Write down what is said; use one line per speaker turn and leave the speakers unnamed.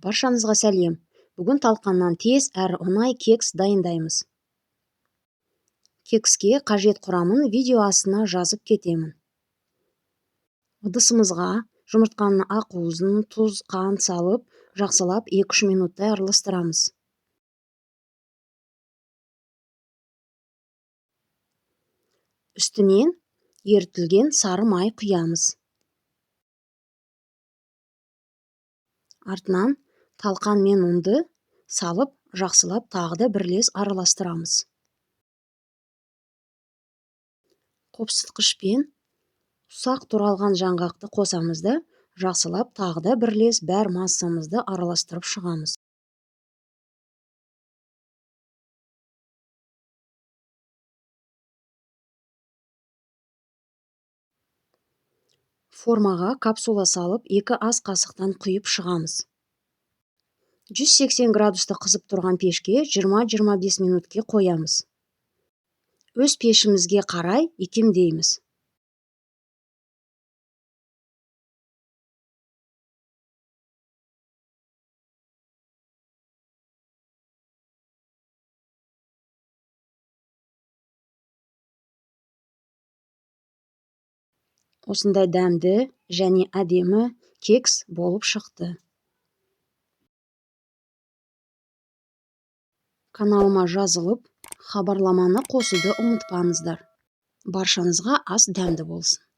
Баршаңызға сәлем. Бүгін талқаннан тез әрі оңай кекс дайындаймыз. Кекске қажет құрамын видео астына жазып кетемін. Ыдысымызға жұмыртқаның ақуызын, тұз, қант салып, жақсылап 2-3 минуттай араластырамыз. Үстінен ерітілген сары май құямыз. Артынан талқан мен ұнды салып, жақсылап тағы да бірлес араластырамыз. Қопсытқышпен ұсақ туралған жаңғақты қосамыз да, жақсылап тағы да бірлес бәр массамызды араластырып шығамыз. Формаға капсула салып, 2 ас қасықтан құйып шығамыз. 180 градуста қызып тұрған пешке 20-25 минутке қоямыз. Өз пешімізге қарай икемдейміз. Осындай дәмді және әдемі кекс болып шықты. Каналыма жазылып, хабарламаны қосуды ұмытпаңыздар. Баршаңызға ас дәмді болсын.